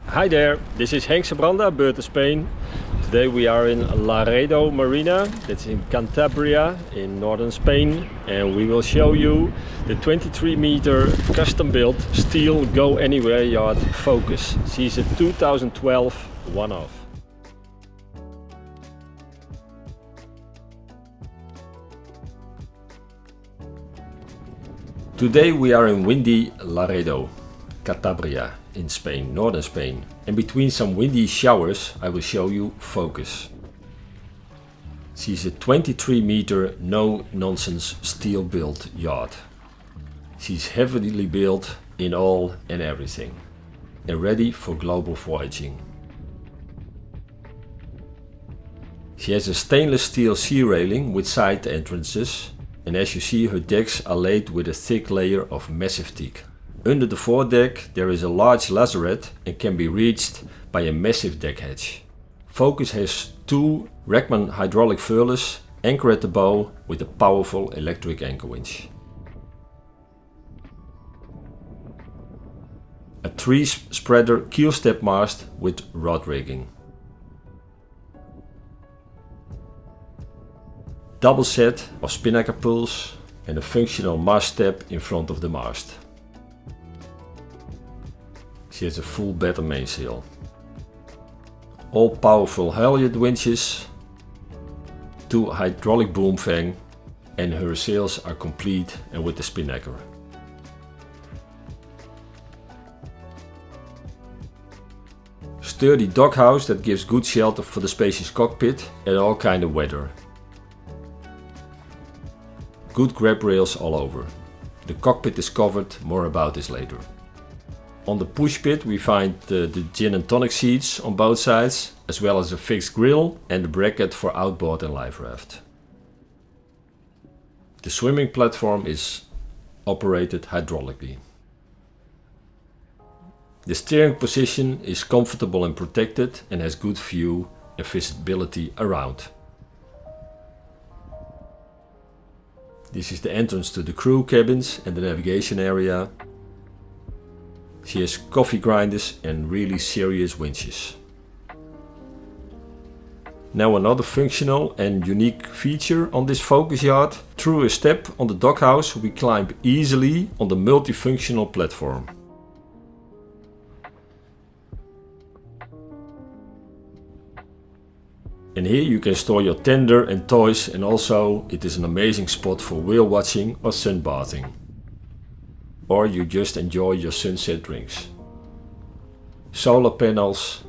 Hi there, this is Henk Sijbranda, Berthon Spain. Today we are in Laredo Marina, that's in Cantabria in northern Spain, and we will show you the 23-meter custom-built steel Go Anywhere yacht FOKUS. She's a 2012 one-off. Today we are in windy Laredo, Cantabria in Spain, northern Spain, and between some windy showers I will show you FOKUS. She's a 23-meter no-nonsense steel-built yacht. She's heavily built in all and everything and ready for global voyaging. She has a stainless steel sea railing with side entrances, and as you see, her decks are laid with a thick layer of massive teak. Under the foredeck there is a large lazarette and can be reached by a massive deck hatch. FOKUS has two Rackman hydraulic furlers anchored at the bow with a powerful electric anchor winch. A 3-spreader keel step mast with rod rigging. Double set of spinnaker pulls and a functional mast step in front of the mast. She has a full Berthon mainsail. All powerful halyard winches, two hydraulic boom fang, and her sails are complete and with the spinnaker. Sturdy dockhouse that gives good shelter for the spacious cockpit at all kind of weather. Good grab rails all over. The cockpit is covered, more about this later. On the push pit we find the gin and tonic seats on both sides, as well as a fixed grill and a bracket for outboard and life raft. The swimming platform is operated hydraulically. The steering position is comfortable and protected and has good view and visibility around. This is the entrance to the crew cabins and the navigation area. She has coffee grinders and really serious winches. Now another functional and unique feature on this FOKUS yacht. Through a step on the dockhouse we climb easily on the multifunctional platform. And here you can store your tender and toys, and also it is an amazing spot for whale watching or sunbathing. Or you just enjoy your sunset drinks. Solar panels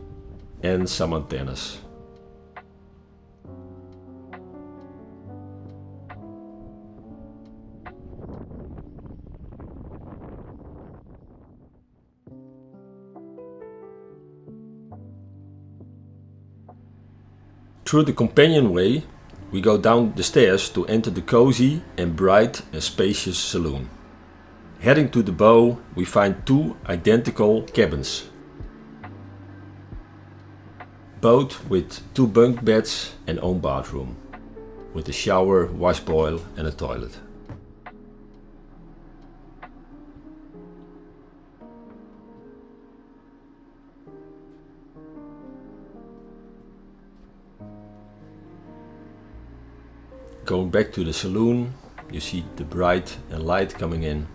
and some antennas. Through the companionway we go down the stairs to enter the cozy and bright and spacious saloon. Heading to the bow we find two identical cabins. Both with two bunk beds and own bathroom, with a shower, wash boil and a toilet. Going back to the saloon, you see the bright and light coming in.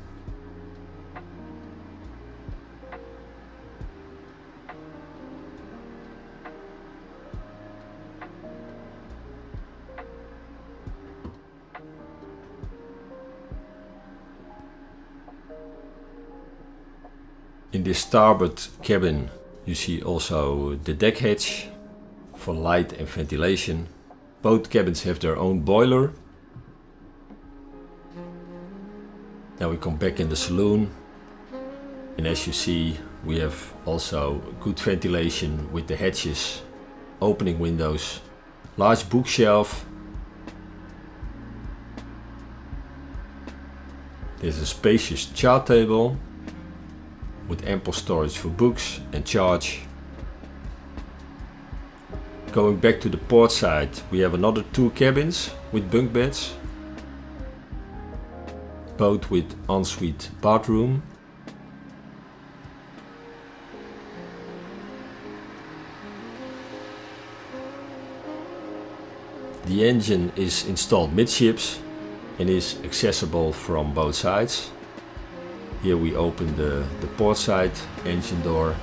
In this starboard cabin you see also the deck hatch for light and ventilation. Both cabins have their own boiler. Now we come back in the saloon, and as you see we have also good ventilation with the hatches, opening windows, large bookshelf. There's a spacious chart table with ample storage for books and charge. Going back to the port side, we have another two cabins with bunk beds, both with ensuite bathroom. The engine is installed midships and is accessible from both sides. Here we open the port side engine door.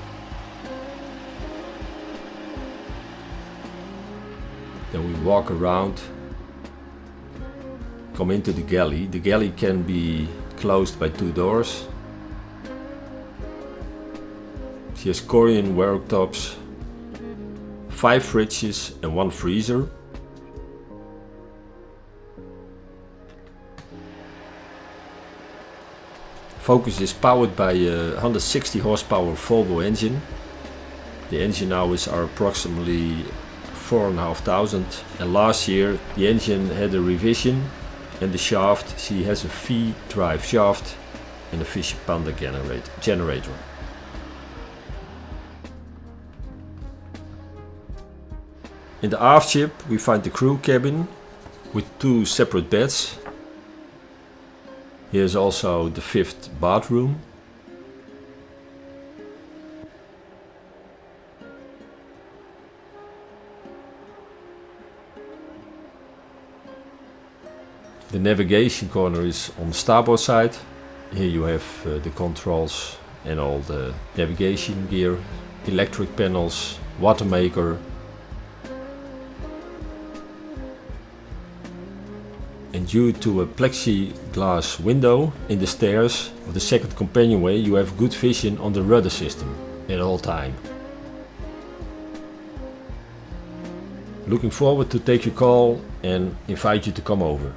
Then we walk around, come into the galley. The galley can be closed by two doors. She has Korean worktops, 5 fridges and 1 freezer. FOKUS is powered by a 160 horsepower Volvo engine. The engine hours are approximately 4,500, and last year the engine had a revision, and the shaft, she has a V-drive shaft and a Fisher Panda generator. In the aft ship we find the crew cabin with 2 separate beds. Here's also the 5th bathroom. The navigation corner is on the starboard side. Here you have the controls and all the navigation gear, electric panels, water maker. And due to a plexiglass window in the stairs of the second companionway, you have good vision on the rudder system at all time. Looking forward to take your call and invite you to come over.